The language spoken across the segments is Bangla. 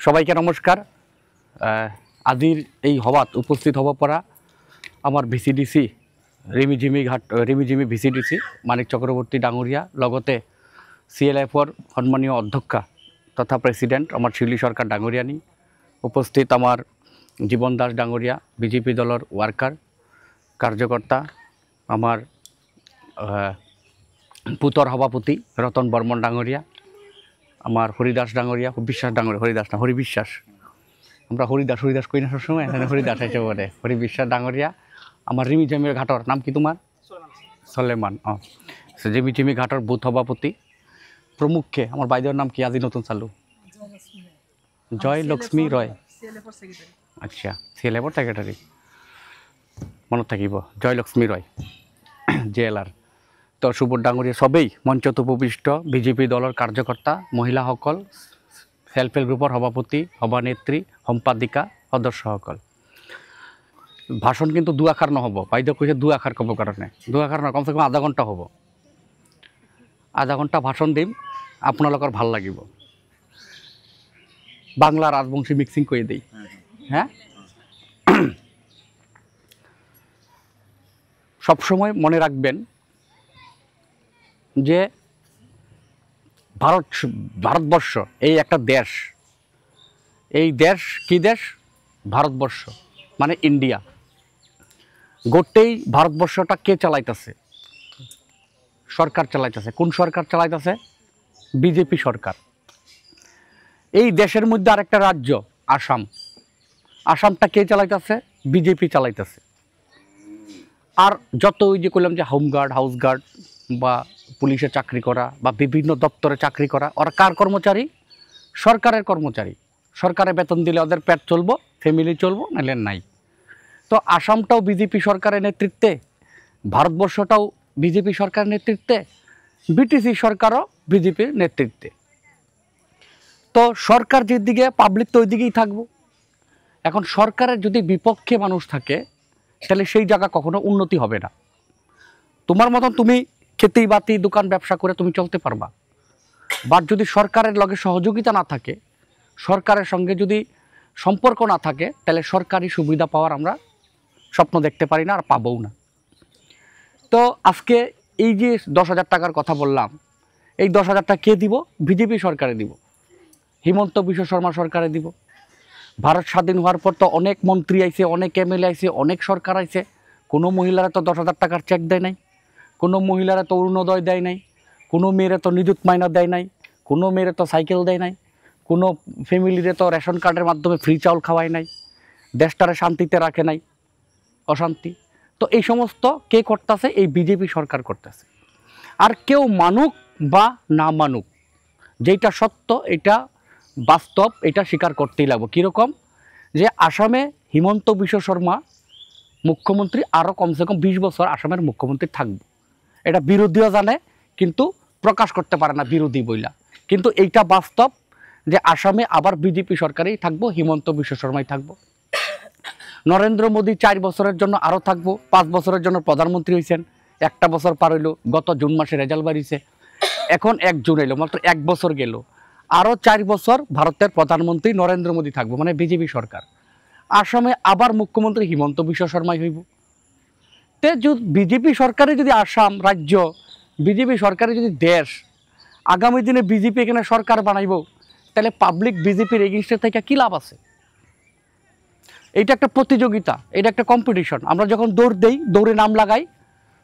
সবাইকে নমস্কার। আজির এই সভাত উপস্থিত হব পৰা আমার ভিসিডিসি রিমিজিমি ভিসিডিসি মানিক চক্রবর্তী ডাঙরিয়া, লগতে CLF-র সম্মানীয় অধ্যক্ষা তথা প্রেসিডেন্ট আমার শিউলি সরকার ডাঙরিয়ানি, উপস্থিত আমার জীবন দাস ডাঙরিয়া বিজেপি দলের ওয়ার্কার কার্যকর্তা, আমার পুতর সভাপতি রতন বর্মন ডাঙরিয়া, আমার হরিদাস ডাঙরিয়া, বিশ্বাস ডাঙরিয়া, হরিদাস না হরি বিশ্বাস, আমরা হরিদাস কই না সবসময়, এখানে হরিদাস এসে বলে হরি বিশ্বাস ডাঙরিয়া, আমার রিমিজিমি ঘাটর নাম কি তোমার? সলেমান। রিমিজিমি ঘাটর বুথ সভাপতি প্রমুখে আমার বাইদেউর নাম কি আজি নতুন চালু? জয় লক্ষ্মী রয়। আচ্ছা, CLF-র সেক্রেটারি মনত থাকিব, জয় লক্ষ্মী রয় JLR। তো সুবোধ ডাঙরিয়া সবেই মঞ্চত উপবিষ্ট বিজেপি দলের কার্যকর্তা, মহিলাসকল, সেলফ হেল্প গ্রুপের সভাপতি, সভানেত্রী, সম্পাদিকা, সদস্যসকল। ভাষণ কিন্তু দু আখার নহব, বাইদেউ কৈছে দু আখার কব কারণে, দু আখার না, কমসে কম আধা ঘন্টা হব। আধা ঘন্টা ভাষণ দিম, আপনার ভাল লাগিব। বাংলা রাজবংশী মিক্সিং করে দিই। হ্যাঁ, সবসময় মনে রাখবেন যে ভারতবর্ষ এই একটা দেশ, এই দেশ কি দেশ? ভারতবর্ষ মানে ইন্ডিয়া। গোটেই ভারতবর্ষটা কে চালাইতেছে? সরকার চালাইতেছে। কোন সরকার চালাইতেছে? বিজেপি সরকার। এই দেশের মধ্যে আরেকটা রাজ্য আসাম, আসামটা কে চালাইতেছে? বিজেপি চালাইতেছে। আর যত ওই যে কইলাম যে হোমগার্ড, হাউস গার্ড বা পুলিশে চাকরি করা বা বিভিন্ন দপ্তরে চাকরি করা, ওরা কার কর্মচারী? সরকারের কর্মচারী। সরকারের বেতন দিলে ওদের পেট চলবো, ফ্যামিলি চলবো, নাহলে নাই। তো আসামটাও বিজেপি সরকারের নেতৃত্বে, ভারতবর্ষটাও বিজেপি সরকারের নেতৃত্বে, BTC সরকারও বিজেপির নেতৃত্বে। তো সরকার যেদিকে, পাবলিক তো ওই দিকেই থাকবো। এখন সরকারের যদি বিপক্ষে মানুষ থাকে তাহলে সেই জায়গা কখনো উন্নতি হবে না। তোমার মতন তুমি খেতি বাতি দোকান ব্যবসা করে তুমি চলতে পারবা, বাট যদি সরকারের লগে সহযোগিতা না থাকে, সরকারের সঙ্গে যদি সম্পর্ক না থাকে, তাহলে সরকারি সুবিধা পাওয়ার আমরা স্বপ্ন দেখতে পারি না, আর পাবও না। তো আজকে এই যে 10,000 টাকার কথা বললাম, এই 10,000 টাকা কে দিব? বিজেপি সরকারে দিব, হিমন্ত বিশ্ব শর্মা সরকারে দিব। ভারত স্বাধীন হওয়ার পর তো অনেক মন্ত্রী আইছে, অনেক MLA আইছে, অনেক সরকার আইছে, কোনো মহিলারা তো 10,000 টাকার চেক দেয় নাই, কোনো মহিলারা তো অরুণোদয় দেয় নাই, কোনো মেয়েরা তো নিযুত মাইনা দেয় নাই, কোনো মেয়েরা তো সাইকেল দেয় নাই, কোনো ফ্যামিলিরে তো রেশন কার্ডের মাধ্যমে ফ্রি চাউল খাওয়ায় নাই, দেশটারে শান্তিতে রাখে নাই, অশান্তি। তো এই সমস্ত কে করতেছে? এই বিজেপি সরকার করতেছে। আর কেউ মানুক বা না মানুক, যেটা সত্য, এটা বাস্তব, এটা স্বীকার করতেই লাগবে। কীরকম? যে আসামে হিমন্ত বিশ্ব শর্মা মুখ্যমন্ত্রী আরও কমসে কম 20 বছর আসামের মুখ্যমন্ত্রী থাকবে। এটা বিরোধীও জানে, কিন্তু প্রকাশ করতে পারে না বিরোধী বইলা। কিন্তু এইটা বাস্তব যে আসামে আবার বিজেপি সরকারেই থাকবো, হিমন্ত বিশ্ব শর্মাই থাকবো। নরেন্দ্র মোদী 4 বছরের জন্য আরও থাকবো, 5 বছরের জন্য প্রধানমন্ত্রী হয়েছেন। একটা বছর পার হইল, গত জুন মাসে রেজাল্ট বাড়িয়েছে, এখন 1 জুন এলো, মাত্র 1 বছর গেল। আরও 4 বছর ভারতের প্রধানমন্ত্রী নরেন্দ্র মোদী থাকবো, মানে বিজেপি সরকার। আসামে আবার মুখ্যমন্ত্রী হিমন্ত বিশ্ব শর্মাই হইব। তে যদি বিজেপি সরকারে যদি আসাম রাজ্য, বিজেপি সরকারে যদি দেশ, আগামী দিনে বিজেপি এখানে সরকার বানাইব, তাহলে পাবলিক বিজেপির এগেইনস্টে থেকে কী লাভ আছে? এটা একটা প্রতিযোগিতা, এটা একটা কম্পিটিশন। আমরা যখন দৌড় দেই, দৌড়ে নাম লাগাই,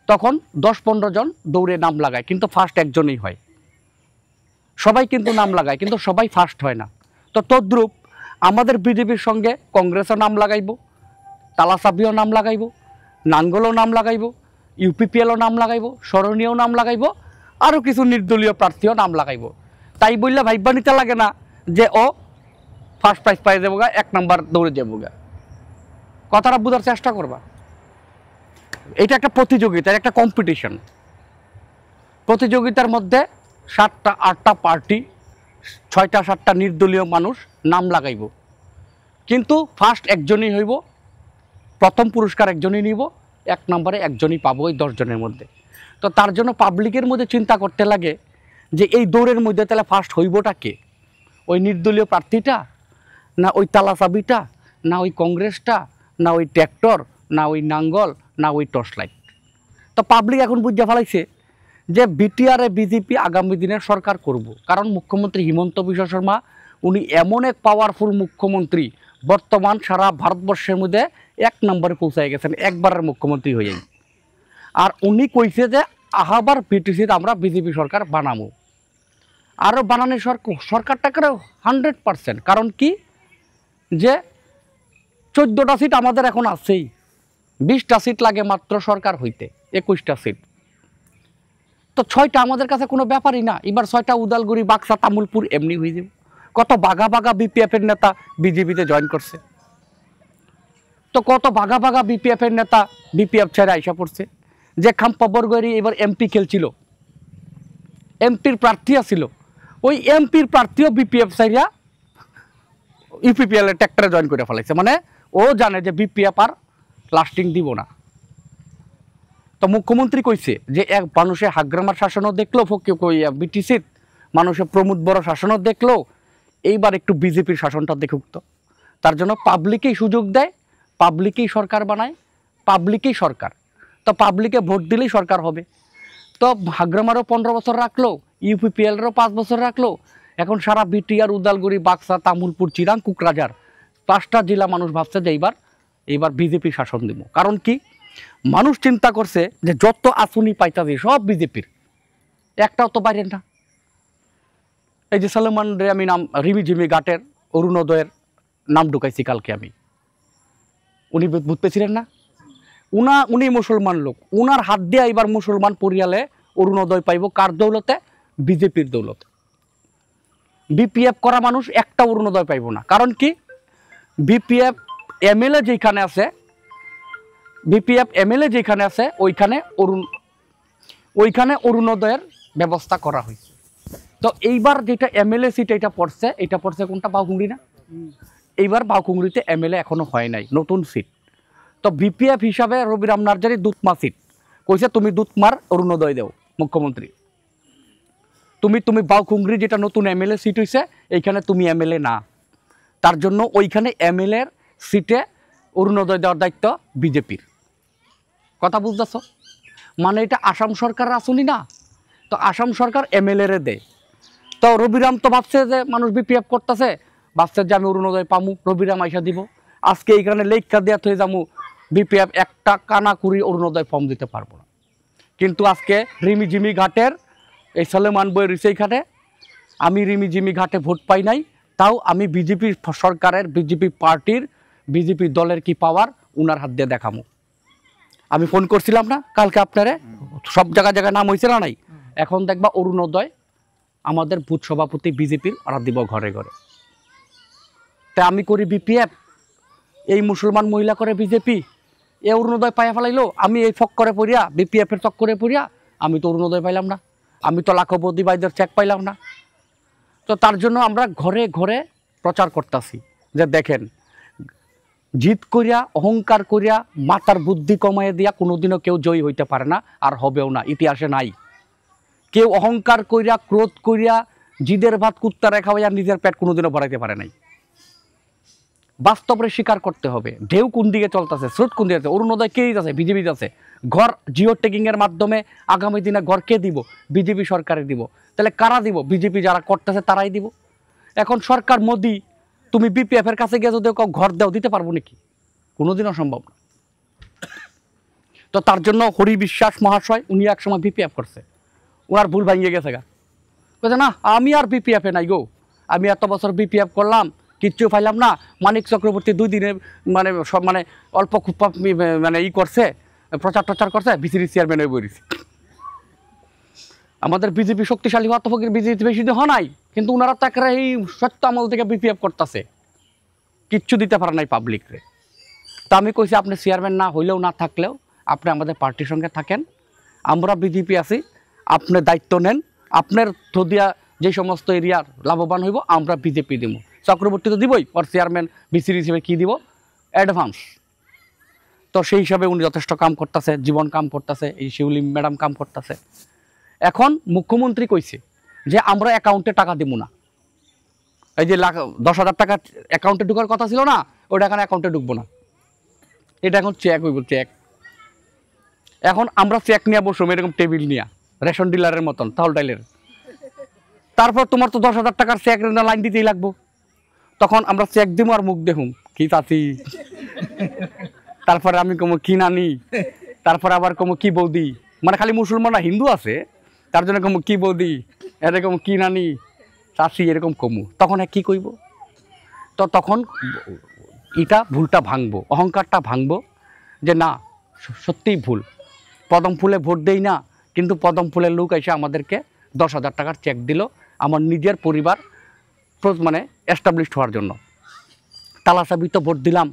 তখন 10-15 জন দৌড়ে নাম লাগায়, কিন্তু ফার্স্ট একজনই হয়। সবাই কিন্তু নাম লাগায়, কিন্তু সবাই ফার্স্ট হয় না। তো তদ্রূপ আমাদের বিজেপির সঙ্গে কংগ্রেসও নাম লাগাইব, তালাসাবিও নাম লাগাইব, নাঙ্গলও নাম লাগাইব, UPPLও নাম লাগাইব, স্মরণীয়ও নাম লাগাইব, আরও কিছু নির্দলীয় প্রার্থীও নাম লাগাইব। তাই বললে ভাইবা নিতে লাগে না যে ও ফার্স্ট প্রাইজ পাই যাবো গা, 1 নাম্বার দৌড়ে যাবো গা। কথাটা বোঝার চেষ্টা করবা। এটা একটা প্রতিযোগিতা, একটা কম্পিটিশন। প্রতিযোগিতার মধ্যে 7টা-8টা পার্টি, 6টা-7টা নির্দলীয় মানুষ নাম লাগাইব, কিন্তু ফার্স্ট একজনই হইব, প্রথম পুরস্কার একজনই নিব, 1 নম্বরে একজনই পাবো ওই 10 জনের মধ্যে। তো তার জন্য পাবলিকের মধ্যে চিন্তা করতে লাগে যে এই দৌড়ের মধ্যে তাহলে ফার্স্ট হইবটা কে? ওই নির্দলীয় প্রার্থীটা, না ওই তালা চাবিটা, না ওই কংগ্রেসটা, না ওই ট্র্যাক্টর, না ওই নাঙ্গল, না ওই টর্চ লাইট। তো পাবলিক এখন বুঝে ফেলাইছে যে বিটিআরে বিজেপি আগামী দিনের সরকার করব। কারণ মুখ্যমন্ত্রী হিমন্ত বিশ্ব শর্মা উনি এমন এক পাওয়ারফুল মুখ্যমন্ত্রী, বর্তমান সারা ভারতবর্ষের মধ্যে 1 নম্বরে পৌঁছায় গেছেন একবারের মুখ্যমন্ত্রী হয়ে। আর উনি কইছে যে আবার বিটিসিতে আমরা বিজেপি সরকার বানাবো। আরও বানানোর সরকারটাকে 100%। কারণ কি যে 14টা সিট আমাদের এখন আছেই, 20টা সিট লাগে মাত্র সরকার হইতে, 21টা সিট। তো 6টা আমাদের কাছে কোনো ব্যাপারই না। এবার 6টা উদালগুড়ি, বাক্সা, তামুলপুর এমনি হয়ে যাবে। কত বাঘা বাঘা বিপিএফের নেতা বিজেপিতে জয়েন করছে, তো কত বাঘা বাঘা বিপিএফের নেতা বিপিএফ ছেড়ে আইসা পড়ছে। যে খাম্পা বরগরি এবার এমপি খেলছিল, এমপির প্রার্থী আছিল, ওই এমপির প্রার্থীও বিপিএফ ছাইরা ইউপিপিএল এর ট্র্যাক্টরে জয়েন করে ফেলাইছে। মানে ও জানে যে বিপিএফ আর লাস্টিং দিব না। তো মুখ্যমন্ত্রী কইছে যে এক মানুষে হাগ্রামার শাসনও দেখলো, বিটিসির মানুষে প্রমোদ বড় শাসনও দেখলো, এইবার একটু বিজেপির শাসনটা দেখুক। তো তার জন্য পাবলিকেই সুযোগ দেয়, পাবলিকেই সরকার বানায়, পাবলিকেই সরকার। তো পাবলিকে ভোট দিলেই সরকার হবে। তো হাগ্রামারও 15 বছর রাখলো, ইউপিপিএলেরও 5 বছর রাখলো। এখন সারা বিটিআর, উদালগুড়ি, বাক্সা, তামুলপুর, চিরাং, কুকরাঝার 5টা জেলা মানুষ ভাবছে যে এইবার বিজেপি শাসন দিব। কারণ কি মানুষ চিন্তা করছে যে যত আসনি পাইতাছে সব বিজেপির, একটাও তো বাইরের না। এই যে সালমান রে আমি নাম রিমিঝিমি ঘাটের অরুণোদয়ের নাম ঢুকাইছি কালকে আমি, উনি বুঝ পেয়েছিলেন না? উনি মুসলমান লোক, উনার হাত দিয়ে এবার মুসলমান পরিয়ালে অরুণোদয় পাইব। কার দৌলতে? বিজেপির দৌলতে। বিপিএফ করা মানুষ একটা অরুণোদয় পাইব না। কারণ কি বিপিএফ এমএলএ যেখানে আছে, বিপিএফ এমএলএ যেখানে আছে ওইখানে অরুণোদয়ের ব্যবস্থা করা হয়েছে। তো এইবার যেটা এমএলএ সিট এটা পড়ছে কোনটা? বাউকুংড়ি না? এইবার বাউকুংড়িতে এমএলএ এখনো হয় নাই, নতুন সিট। তো বিপিএফ হিসাবে রবিরাম নার্জারি দুধমা সিট কইছে তুমি দুধমার অরুণোদয় দেও মুখ্যমন্ত্রী, তুমি বাউকুংড়ি যেটা নতুন এমএলএ সিট হয়েছে এইখানে তুমি এমএলএ না। তার জন্য ওইখানে এমএলএ এর সিটে অরুণোদয় দেওয়ার দায়িত্ব বিজেপির। কথা বুঝতেছ? মানে এটা আসাম সরকারের আসনি না, তো আসাম সরকার এমএলএ রে দেয়। তো রবিরাম তো ভাবছে যে মানুষ বিপিএফ করতেছে, ভাবছে যে আমি অরুণোদয় পামু, রবিরাম আইসা দিব। আজকে এইখানে লেখা দেওয়া হয়ে যাবো বিপিএফ একটা কানা কুড়ি অরুণোদয় ফর্ম দিতে পারবো না। কিন্তু আজকে রিমিঝিমি ঘাটের এই সলেমান বই রিসেই ঘাটে আমি রিমিঝিমি ঘাটে ভোট পাই নাই, তাও আমি বিজেপি সরকারের, বিজেপি পার্টির, বিজেপি দলের কি পাওয়ার উনার হাত দিয়ে দেখামো। আমি ফোন করছিলাম না কালকে আপনারে, সব জায়গায় নাম হয়েছে না নাই? এখন দেখবা অরুণোদয় আমাদের বুথ সভাপতি বিজেপির ওরা দিব ঘরে ঘরে। তাই আমি করি বিপিএফ, এই মুসলমান মহিলা করে বিজেপি, এ অরুণোদয় পাইয়া ফেলাইলো, আমি এই ফক্করে পড়িয়া বিপিএফের চক্করে পড়িয়া আমি তো অরুণোদয় পাইলাম না, আমি তো লাখপতি ভাইদের চেক পাইলাম না। তো তার জন্য আমরা ঘরে ঘরে প্রচার করতেছি যে দেখেন, জিত করিয়া অহংকার করিয়া মাথার বুদ্ধি কমাইয়া দিয়া কোনোদিনও কেউ জয়ী হইতে পারে না, আর হবেও না, ইতিহাসে নাই। কেউ অহংকার করিয়া, ক্রোধ করিয়া, জিদের ভাত কুত্তা রেখা হইয়া নিজের পেট কোনোদিনও ভরাইতে পারে নাই। বাস্তবে স্বীকার করতে হবে ঢেউ কোন দিকে চলতেছে, স্রোত কোন দিকে আছে। অরুণোদয় কে দিতেছে? বিজেপি দিতেছে। ঘর জিও ট্যাগিং এর মাধ্যমে আগামী দিনে ঘর কে দিব? বিজেপি সরকারে দিব। তাহলে কারা দিব? বিজেপি যারা করতেছে তারাই দিব। এখন সরকার মোদি তুমি বিপিএফ এর কাছে গিয়ে যদি ঘর দেও, দিতে পারবো নাকি? কোনোদিনও সম্ভব না। তো তার জন্য হরি বিশ্বাস মহাশয় উনি একসময় বিপিএফ করছে, ওনার ভুল ভাঙিয়ে গেছে গা, বলছে না আমি আর বিপিএফে নাই গো, আমি এত বছর বিপিএফ করলাম কিচ্ছু পাইলাম না। মানিক চক্রবর্তী 2 দিনে মানে অল্প খুব মানে করছে, প্রচার টচার করছে, বিসিবি চেয়ারম্যান হয়ে বলেছে। আমাদের বিজেপি শক্তিশালী হওয়া তো বিজেপি বেশি দিন হয় নাই, কিন্তু ওনারা তো একটা এই সত্য আমল থেকে বিপিএফ করতেছে, কিচ্ছু দিতে পারে নাই পাবলিকরে। তা আমি কইছি আপনি চেয়ারম্যান না হইলেও না থাকলেও আপনি আমাদের পার্টির সঙ্গে থাকেন, আমরা বিজেপি আছি, আপনি দায়িত্ব নেন, আপনার থদিয়া যে সমস্ত এরিয়ার লাভবান হইব আমরা বিজেপি দিব। চক্রবর্তী তো দিবই, ওর চেয়ারম্যান বিসির হিসেবে কী দিব? অ্যাডভান্স। তো সেই হিসাবে উনি যথেষ্ট কাম করতেছে, জীবন কাম করতেছে, এই শিউলি ম্যাডাম কাম করতেছে। এখন মুখ্যমন্ত্রী কইছে যে আমরা অ্যাকাউন্টে টাকা দিব না, এই যে 10,000 টাকা অ্যাকাউন্টে ঢোকার কথা ছিল না, ওটা এখন অ্যাকাউন্টে ঢুকবো না, এটা এখন চেক হইব, চেক। এখন আমরা চেক নিয়ে বসবো এরকম টেবিল নিয়ে, রেশন ডিলারের মতন, চাউল ডাইলের। তারপর তোমার তো 10,000 টাকার চেক লাইন দিতেই লাগবো। তখন আমরা চেক দিব আর মুখ দেখুম কি চাচি, তারপরে আমি কমো কি নানি, তারপরে আবার কমো কি বৌদি, মানে খালি মুসলমান না হিন্দু আছে, তার জন্য কমো কি বৌদি, এরকম কি নানি চাচি এরকম কমু। তখন কি কইব? তো তখন এটা ভুলটা ভাঙবো, অহংকারটা ভাঙবো যে না সত্যিই ভুল, পদম ফুলে ভোট দেই না, কিন্তু পদম ফুলের লোক এসে আমাদেরকে 10,000 টাকার চেক দিল আমার নিজের পরিবার মানে এস্টাবলিশড হওয়ার জন্য। তালাচাবিতে ভোট দিলাম,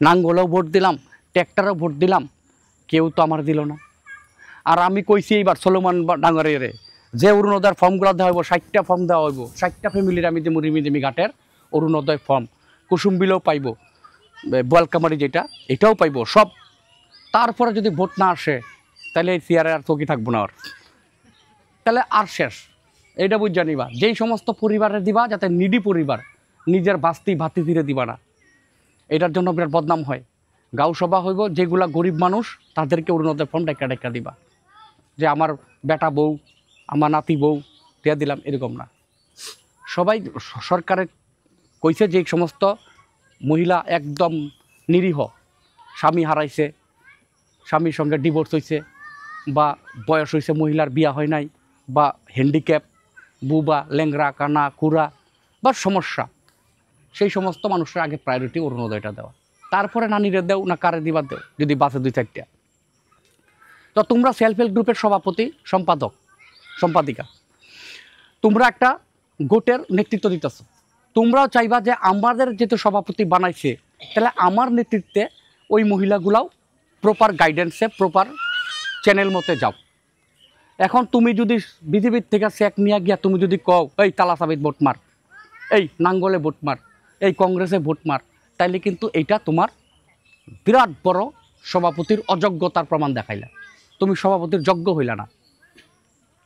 নাঙ্গলেও ভোট দিলাম, ট্র্যাক্টরেও ভোট দিলাম, কেউ তো আমার দিল না। আর আমি কইছি এইবার সলোমন ডাঙ্গরের যে অরুণোদয়ের ফর্মগুলো দেওয়া হইব, 60টা ফর্ম দেওয়া হইব, 60টা ফ্যামিলির আমি যে রিমিজিমি ঘাটের অরুণোদয় ফর্ম, কুসুম বিলও পাইব, বোয়ালকামারি যেটা এটাও পাইব সব। তারপরে যদি ভোট না আসে তাহলে এই চেয়ারে আর চৌকি থাকবো না, আর তাহলে আর শেষ। এইটা বুঝ জানিবা, যেই সমস্ত পরিবারে দিবা যাতে নিডি পরিবার, নিজের বাস্তি ভাতি ধীরে দিবা না, এটার জন্য বিরাট বদনাম হয়। গাঁও সভা হইব, যেগুলা গরিব মানুষ তাদেরকে অরুণোদয় ফর্ম ডাইকা দিবা, যে আমার বেটা বউ, আমার নাতি বউ দিয়ে দিলাম, এরকম না। সবাই সরকারের কইছে যে সমস্ত মহিলা একদম নিরীহ, স্বামী হারাইছে, স্বামীর সঙ্গে ডিভোর্স হয়েছে, বা বয়স হয়েছে, মহিলার বিয়া হয় নাই, বা হ্যান্ডিক্যাপ, বুবা, ল্যাংরা, কানা, কুড়া বা সমস্যা, সেই সমস্ত মানুষের আগে প্রায়োরিটি অরুণোদয়টা দেওয়া, তারপরে নানিরে দেও না কারে দিবা দেও যদি বাসে 2-4টা। তো তোমরা সেলফ হেল্প গ্রুপের সভাপতি, সম্পাদক, সম্পাদিকা, তোমরা একটা গোটের নেতৃত্ব দিতেছ, তোমরাও চাইবা যে আমাদের যেহেতু সভাপতি বানাইছে, তাহলে আমার নেতৃত্বে ওই মহিলাগুলাও প্রপার গাইডেন্সে, প্রপার চ্যানেল মতে যাও। এখন তুমি যদি বিজেপির থেকে চেক নিয়ে গিয়া তুমি যদি কও এই তালাচাবিত ভোট মার, এই নাঙ্গলে ভোট মার, এই কংগ্রেসে ভোট মার, তাইলে কিন্তু এইটা তোমার বিরাট বড় সভাপতির অযোগ্যতার প্রমাণ দেখাইলা, তুমি সভাপতির যোগ্য হইলা না,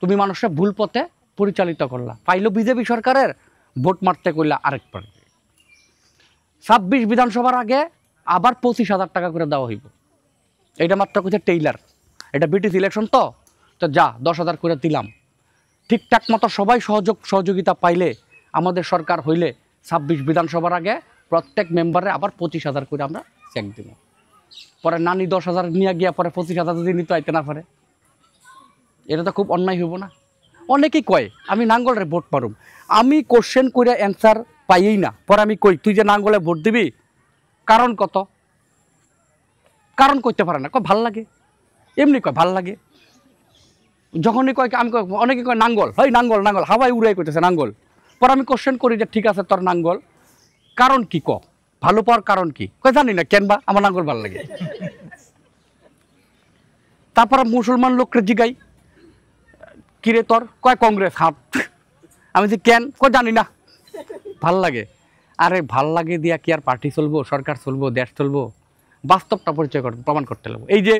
তুমি মানুষের ভুল পথে পরিচালিত করলা। পাইলো বিজেপি সরকারের, ভোট মারতে কইলা আরেকবার। 26 বিধানসভার আগে আবার 25,000 টাকা করে দেওয়া হইব, এটা মাত্র কইছে টেইলার, এটা ব্রিটিশ ইলেকশন তো যা 10,000 করে দিলাম। ঠিকঠাক মতো সবাই সহযোগিতা পাইলে আমাদের সরকার হইলে 26 বিধানসভার আগে প্রত্যেক মেম্বারে আবার 25,000 করে আমরা চেক দিব। পরে নানি 10,000 নিয়ে গিয়া পরে 25,000 যদি নিতে আইতে না পারে, এটা তো খুব অন্যায় হইব না? অনেকেই কয় আমি নাঙ্গলের ভোট পারুম, আমি কোশ্চেন করে অ্যান্সার পাইই না, পরে আমি কই তুই যে নাঙ্গলে ভোট দিবি কারণ কত, কারণ করতে পারে না, কয় ভাল লাগে, এমনি কয় ভাল লাগে। যখনই কয় আমি অনেকে কয় নাঙ্গল, হয় নাঙ্গল নাঙ্গল হাওয়াই উড়াই করতেছে নাঙ্গল। পরে আমি কোশ্চেন করি যে ঠিক আছে তোর নাঙ্গল কারণ কি, ক ভালো পাওয়ার কারণ কি, কয় জানি না কেন বা আমার নাঙ্গল ভাল লাগে। তারপরে মুসলমান লোককে জিগাই কিরে তোর, কয় কংগ্রেস হাত, আমি যে কেন, কয় জানি না ভাল লাগে। আরে ভাল লাগে দিয়া কি আর পার্টি চলবো, সরকার চলবো, দেশ চলবো? বাস্তবটা পরিচয় প্রমাণ করতে লাগবো। এই যে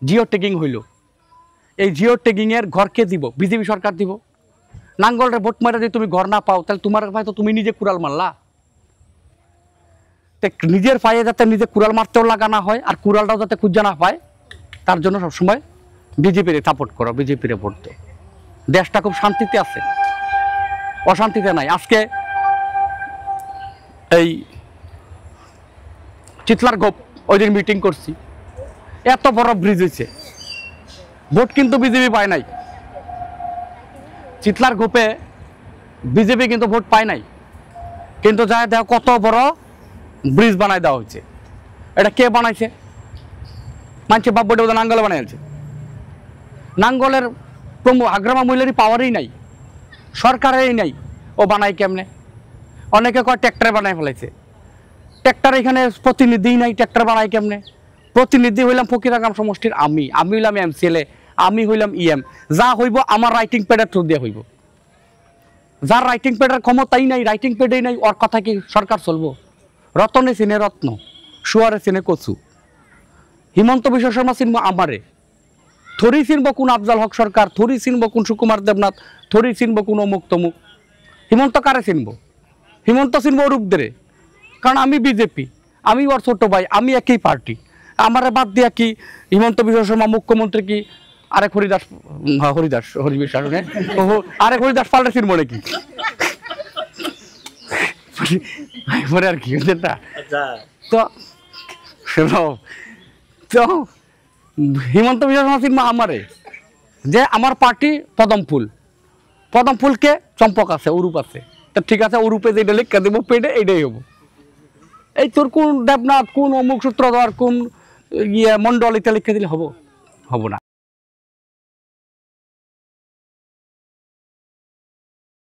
জিও ট্যাগিং হইল, এই জিও ট্যাগিংয়ের ঘর কে দিব? বিজেপি সরকার দিব। নাঙ্গলের ভোট মারে যদি তুমি ঘর না পাও তাহলে তোমার ভাই তো তুমি নিজে কুড়াল মারলা। নিজের পায়ে যাতে নিজে কুড়াল মারতেও লাগা না হয়, আর কুড়ালটাও যাতে খুঁজা না পায়, তার জন্য সবসময় বিজেপির সাপোর্ট করো, বিজেপির ভোট দাও। দেশটা খুব শান্তিতে আছে, অশান্তিতে নাই। আজকে এই চিতলার গোপ ওই দিন মিটিং করছি, এত বড় ব্রিজ হয়েছে, ভোট কিন্তু বিজেপি পায় নাই। চিতলার গোপে বিজেপি কিন্তু ভোট পায় নাই, কিন্তু যায় দেখো কত বড় ব্রিজ বানাই দেওয়া হয়েছে। এটা কে বানাইছে? মানছে বাব্বটা ওদের নাঙ্গলে বানাইছে। নাঙ্গলের আগ্রামা মহিলারই পাওয়ারই নাই, সরকারেরই নাই, ও বানাই কেমনে? অনেকে কয় ট্র্যাক্টর বানাই ফেলাইছে। ট্র্যাক্টর এখানে প্রতিনিধিই নাই, ট্র্যাক্টর বানাই কেমনে? প্রতিনিধি হইলাম ফকিরাগাম সমষ্টির আমি হইলাম এমসিএলএ, আমি হইলাম ইএম। যা হইব আমার রাইটিং প্যাডের থ্রু দিয়ে হইব। যার রাইটিং প্যাডের ক্ষমতাই নাই, রাইটিং প্যাডেই নাই, ওর কথা কি সরকার চলবো? রতনে চিনে রত্ন, শুয়ারে চিনে কচু। হিমন্ত বিশ্ব শর্মা চিনব আমারে, থরি চিনব কোন আফজাল হক সরকার, থরি চিনব কোন সুকুমার দেবনাথ, থরি চিনব কোন অমুক তমুক। হিমন্ত কারে চিনব? হিমন্ত চিনব অরূপদের, কারণ আমি বিজেপি, আমি ওর ছোট ভাই, আমি একই পার্টি। আমার বাদ দিয়া কি হিমন্ত বিশ্ব শর্মা মুখ্যমন্ত্রী কি আরেক হরিবিশ্বাস আরেক হরিদাস পাল্টে চিনব নাকি? পরে আর কি না। তো তো হিমন্ত বিশ্ব শর্মা চিনব আমারে, যে আমার পার্টি পদম ফুলকে চম্পক আছে, অরূপ আছে। তো ঠিক আছে, অরূপে যেটা লিখা দেবো পেটে এইটাই হবো। এই তোর কোন দেবনাথ, কোন অমুক সূত্রধর, কোন মন্ডল, এটা লিখে দিলে হবো না।